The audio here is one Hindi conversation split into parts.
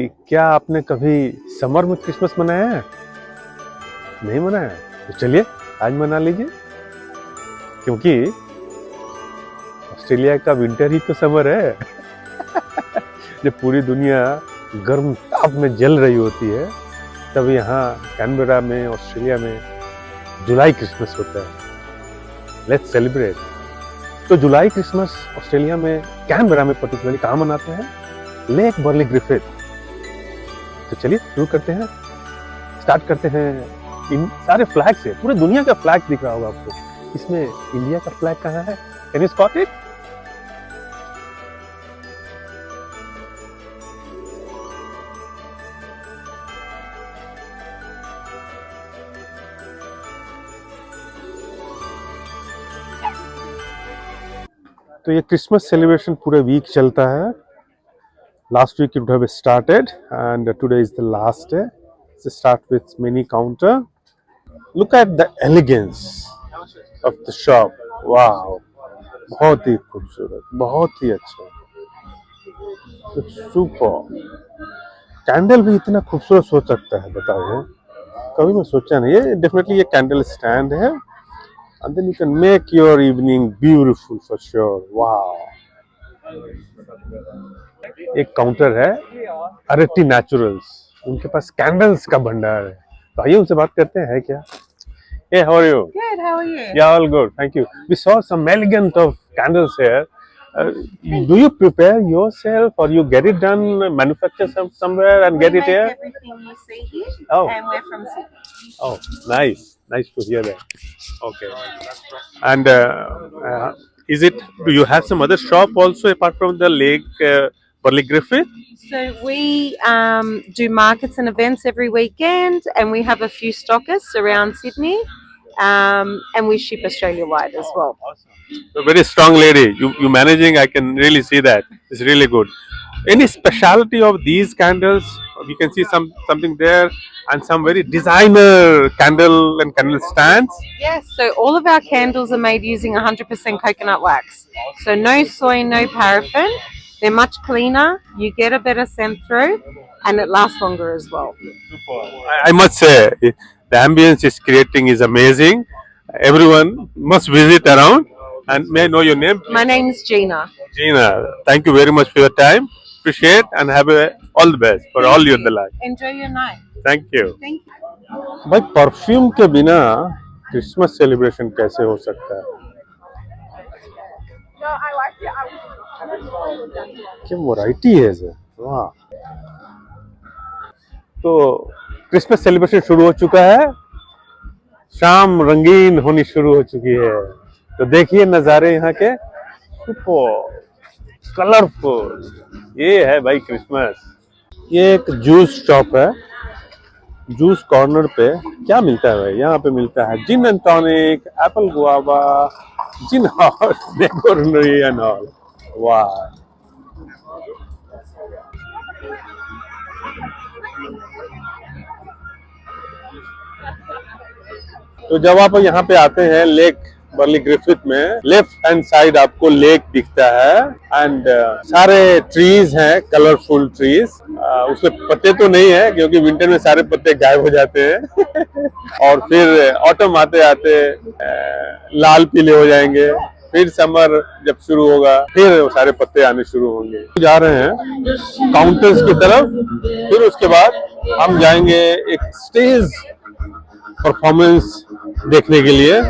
क्या आपने कभी समर में क्रिसमस मनाया है? नहीं मनाया? तो चलिए आज मना लीजिए, क्योंकि ऑस्ट्रेलिया का विंटर ही तो समर है। जब पूरी दुनिया गर्म ताप में जल रही होती है, तब यहाँ कैनबरा में, ऑस्ट्रेलिया में जुलाई क्रिसमस होता है। Let's celebrate. तो जुलाई क्रिसमस ऑस्ट्रेलिया में, कैनबरा में पर्टिकुलरली कहाँ मनाते हैं? Lake Burley Griffith. तो चलिए शुरू करते हैं, स्टार्ट करते हैं इन सारे फ्लैग से। पूरे दुनिया का फ्लैग दिख रहा होगा आपको। इसमें इंडिया का फ्लैग कहाँ है? Can you spot it? तो ये क्रिसमस सेलिब्रेशन पूरे वीक चलता है। Last week it would have started and today is the last day. Let's start with mini counter. Look at the elegance of the shop. Wow, बहुत ही खूबसूरत, बहुत ही अच्छा, सुपर। कैंडल भी इतना खूबसूरत हो सकता है, बताइए, कभी मैं सोचा नहीं। ये डेफिनेटली ये कैंडल स्टैंड है, and then you can make your evening beautiful for sure. Wow. एक काउंटर है अरेटी नेचुरल्स, उनके पास कैंडल्स का भंडार है। तो आइए उनसे बात करते हैं, है क्या? Hey, how are you? Good, how are you? Yeah, all good, thank you. We saw some elegant of candles here. Do you prepare yourself or you get it done, manufacture somewhere and get it here? We make everything you see here, Oh. and we're from Sydney. Oh, nice. Nice to hear that. Okay. And do you have some other shop also apart from the Lake Burley Griffith? So we do markets and events every weekend, and we have a few stockists around Sydney, and we ship Australia-wide as well. A very strong lady. You managing, I can really see that. It's really good. Any specialty of these candles? We can see something there, and some very designer candle and candle stands. Yes, so all of our candles are made using 100% coconut wax. So no soy, no paraffin. They're much cleaner. You get a better scent through, and it lasts longer as well. I must say, the ambience is creating is amazing. Everyone must visit around. And may I know your name? My name's Gina. Gina, thank you very much for your time. Appreciate and have all the best for all your life. Enjoy your night. Thank you. Thank you. भाई, परफ्यूम के बिना क्रिसमस सेलिब्रेशन कैसे हो सकता है? क्या वैरायटी है सर, वाह। तो क्रिसमस सेलिब्रेशन शुरू हो चुका है, शाम रंगीन होनी शुरू हो चुकी है। तो देखिए नज़ारे यहाँ के, सुपर कलरफुल। ये है भाई क्रिसमस। ये एक जूस शॉप है। जूस कॉर्नर पे क्या मिलता है भाई? यहाँ पे मिलता है gin and tonic, apple guava, gin hot, डेकोरनरी एंड ऑल। वाह, तो जब आप यहाँ पे आते हैं लेक बर्ली ग्रिफिथ में, लेफ्ट हैंड साइड आपको लेक दिखता है एंड सारे ट्रीज हैं, कलरफुल ट्रीज। उसमें पत्ते तो नहीं है क्योंकि विंटर में सारे पत्ते गायब हो जाते हैं। और फिर ऑटम आते आते लाल पीले हो जाएंगे। फिर समर जब शुरू होगा, फिर वो सारे पत्ते आने शुरू होंगे। जा रहे हैं काउंटर्स की तरफ। फिर उसके बाद हम जाएंगे एक स्टेज परफॉर्मेंस देखने के लिए।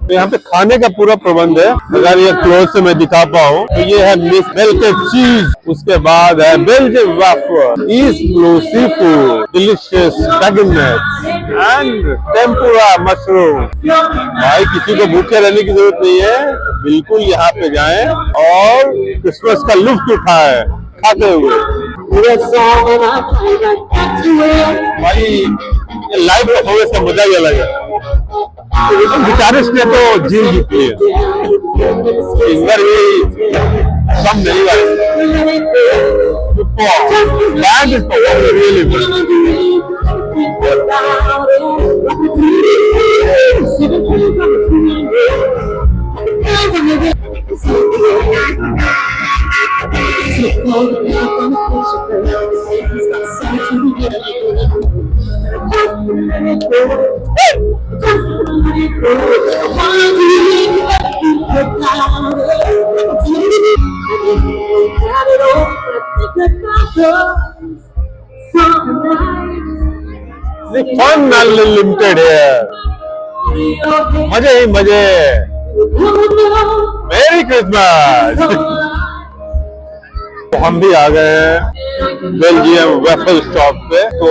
तो यहाँ पे खाने का पूरा प्रबंध है। अगर ये क्लोज से मैं दिखा पाऊँ तो ये है मिक्स मेल्टेड चीज, उसके बाद है Belgian waffle, east blue seafood, delicious dragon nuts and tempura mushroom. भाई किसी को भूखे रहने की जरूरत नहीं है, बिल्कुल यहाँ पे जाएं और क्रिसमस का लुत्फ उठाएं खाते हुए। भाई लाइव परफॉर्मेंस का मजा ही अलग है। गिटारिस्ट ने तो जीत जीती है, इस बार भी कम नहीं भाई। Oh, band is performing really well. The fun unlimited है, मजे ही मजे। मेरी क्रिसमस। तो हम भी आ गए हैं बेल्जियम वेफल शॉप पे, तो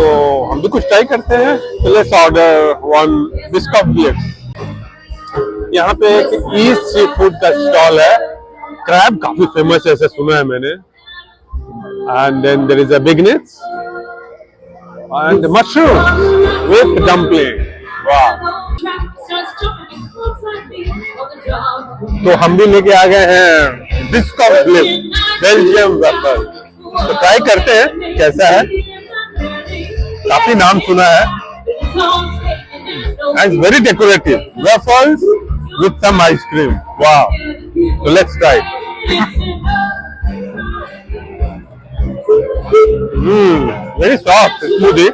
हम भी कुछ ट्राई करते हैं। Let's order one biscot blitz. यहाँ पे एक ईस्ट सी फूड का स्टॉल है। क्रैब काफी फेमस है, ऐसा सुना है मैंने। And then there is a beignets and mushroom with dumpling. वाह! तो हम भी लेके आ गए हैं बिस्कॉट ब्लिट्स बेल्जियम वेफल। तो ट्राई करते हैं कैसा है। काफी नाम सुना है। And very decorative waffles with some ice cream. वाह! तो let's try. Very soft, smoothie.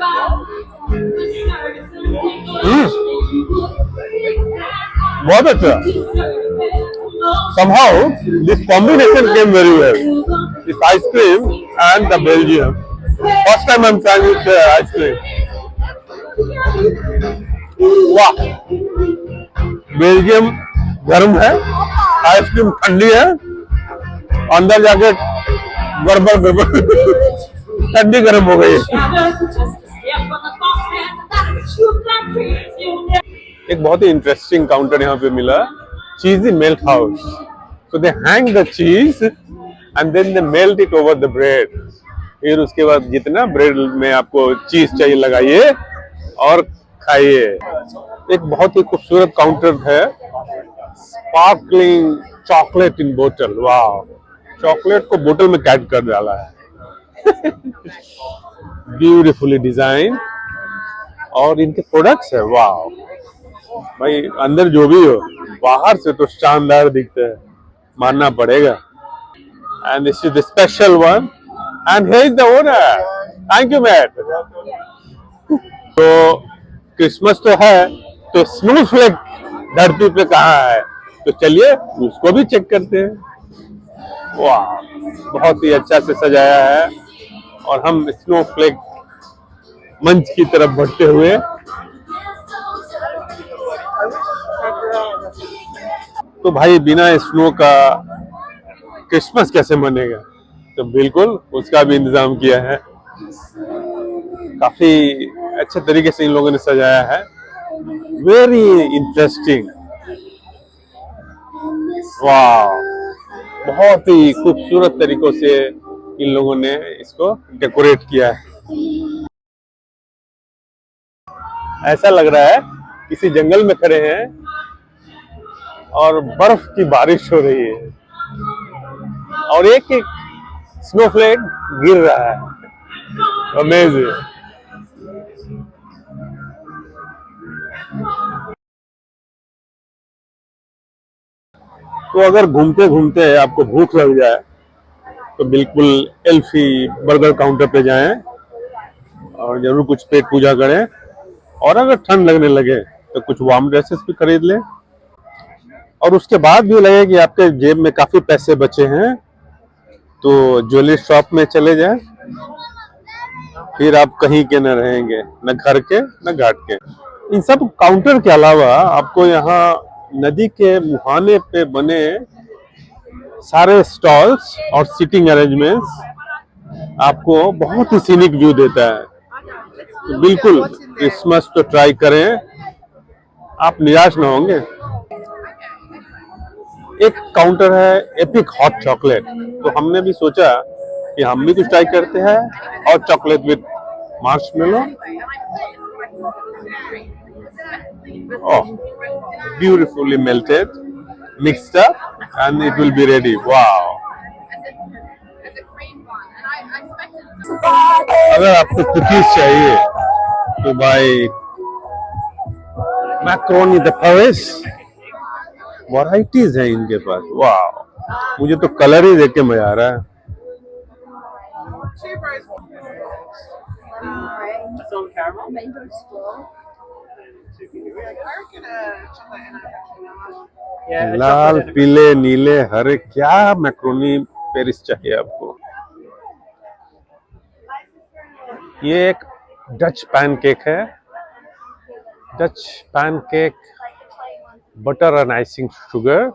बहुत अच्छा। Somehow this combination came very well. This ice cream and the Belgium. First time I'm trying with ice cream. वाह! बेल्जियम गर्म है, आइसक्रीम ठंडी है, अंदर जाके गड़बड़ ठंडी गर्म हो गई। एक बहुत ही इंटरेस्टिंग काउंटर यहाँ पे मिला, cheesy melt house. So they hang the cheese and then they melt it over the bread. फिर उसके बाद जितना ब्रेड में आपको चीज चाहिए लगाइए और खाइए। एक बहुत ही खूबसूरत काउंटर है, स्पार्कलिंग चॉकलेट इन बोतल। वाह! चॉकलेट को बोतल में कैद कर डाला है। ब्यूटीफुली डिजाइन और इनके प्रोडक्ट्स है। वाह भाई, अंदर जो भी हो, बाहर से तो शानदार दिखते हैं, मानना पड़ेगा। And this is the special one and here is the owner. Thank you Matt. तो क्रिसमस तो है, तो स्नोफ्लेक धरती पे कहाँ है, तो चलिए उसको भी चेक करते हैं। वाह! बहुत ही अच्छा से सजाया है और हम स्नोफ्लेक मंच की तरफ बढ़ते हुए तो भाई बिना स्नो का क्रिसमस कैसे मनेगा, तो बिल्कुल उसका भी इंतजाम किया है। काफी अच्छे तरीके से इन लोगों ने सजाया है। Very interesting. वाह! बहुत ही खूबसूरत तरीकों से इन लोगों ने इसको डेकोरेट किया है। ऐसा लग रहा है किसी जंगल में खड़े हैं और बर्फ की बारिश हो रही है और एक एक स्नोफ्लेक गिर रहा है। अमेजिंग। तो अगर घूमते घूमते आपको भूख लग जाए तो बिल्कुल एल्फी बर्गर काउंटर पे जाएं और जरूर कुछ पेट पूजा करें। और अगर ठंड लगने लगे तो कुछ वार्म ड्रेसेस भी खरीद लें। और उसके बाद भी लगे कि आपके जेब में काफी पैसे बचे हैं तो ज्वेलरी शॉप में चले जाएं। फिर आप कहीं के न रहेंगे, न घर के न घाट के। इन सब काउंटर के अलावा आपको यहाँ नदी के मुहाने पे बने सारे स्टॉल्स और सीटिंग अरेंजमेंट्स आपको बहुत ही सीनिक व्यू देता है। तो बिल्कुल क्रिसमस तो ट्राई करें, आप निराश ना होंगे। एक काउंटर है एपिक हॉट चॉकलेट, तो हमने भी सोचा कि हम भी कुछ ट्राई करते हैं। Hot chocolate with marshmallow. Oh, beautifully melted, mixed up, and it will be ready. Wow! अगर आपको कुकीज चाहिए तो भाई मैक्रोनी द पेरिस, वैरायटीज है इनके पास। वाह, मुझे तो कलर ही देख के मजा आ रहा है। लाल, पीले, नीले, हरे, क्या मैक्रोनी पेरिस चाहिए आपको। ये एक डच पैनकेक है, Dutch pancake, butter and icing sugar,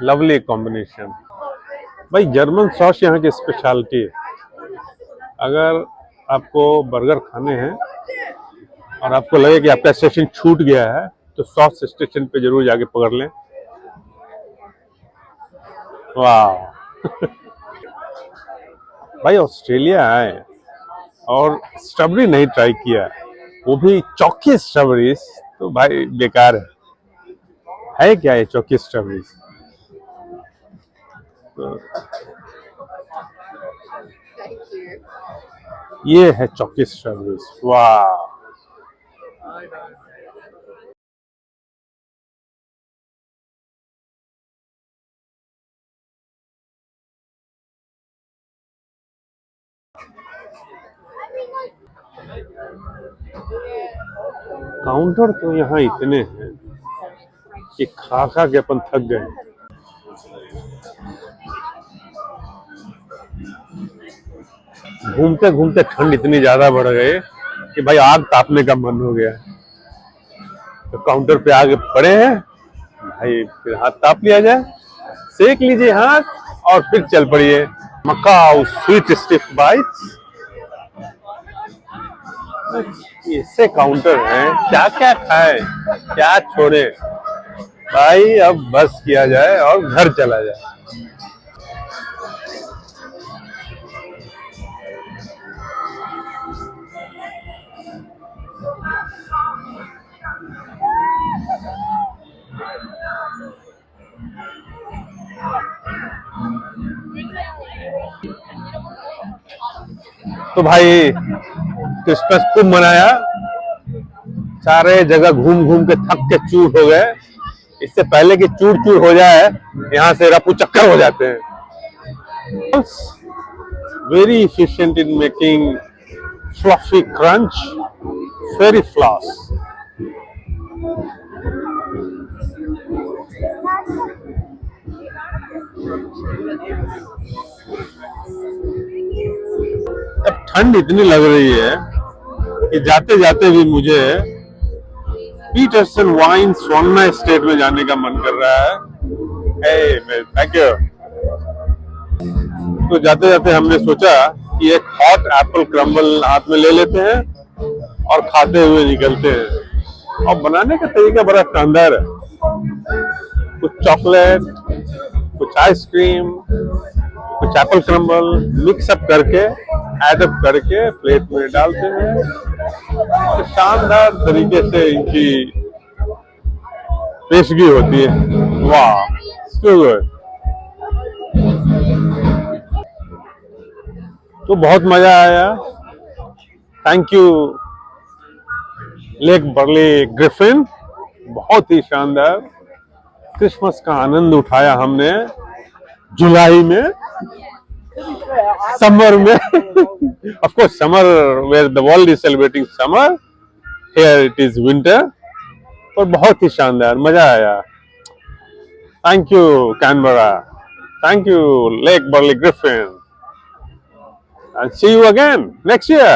lovely combination. भाई जर्मन सॉस यहाँ की स्पेशलिटी है। अगर आपको बर्गर खाने हैं और आपको लगे कि आपका स्टेशन छूट गया है तो सॉस स्टेशन पे जरूर जाके पकड़ लें। वाह भाई ऑस्ट्रेलिया आए और स्ट्रॉबेरी नहीं ट्राई किया, वो भी चौकी स्ट्रॉबेरी, तो भाई बेकार है क्या ये चौकी स्ट्रॉबेरी। तो ये है चौकी स्ट्रॉबेरी। वाह, काउंटर तो यहाँ इतने हैं कि खा खा के अपन थक गए। घूमते घूमते ठंड इतनी ज्यादा बढ़ गई कि भाई आग तापने का मन हो गया। तो काउंटर पे आगे पड़े हैं भाई, फिर हाथ ताप लिया जाए, सेक लीजिए हाथ और फिर चल पड़िए। मकाऊ स्वीट स्टिफ बाइट्स, इससे काउंटर है, क्या क्या खाए क्या छोड़े भाई, अब बस किया जाए और घर चला जाए। तो भाई क्रिसमस खूब मनाया, सारे जगह घूम घूम के थक के चूर हो गए। इससे पहले कि चूर चूर हो जाए यहाँ से रफू चक्कर हो जाते हैं। Very efficient in making fluffy crunch, very floss. अब ठंड इतनी लग रही है कि जाते जाते भी मुझे पीटरसन वाइन सोन्ना स्टेट में जाने का मन कर रहा है। Thank you. तो जाते जाते हमने सोचा कि एक हॉट एप्पल क्रम्बल हाथ में ले लेते हैं और खाते हुए निकलते हैं। और बनाने का तरीका बड़ा शानदार है, कुछ चॉकलेट, कुछ आइसक्रीम, कुछ एप्पल क्रम्बल मिक्स अप करके एड अप करके प्लेट में डालते हैं। तो शानदार तरीके से इनकी पेशगी होती है। वाह, सो गुड। तो बहुत मजा आया। Thank you lake barley Griffin, बहुत ही शानदार। क्रिसमस का आनंद उठाया हमने जुलाई में, समर में। Of course summer wear the world is celebrating summer, here it is winter. और बहुत ही शानदार मजा आया। Thank you Canberra, thank you lake barley Griffin, and see you again next year.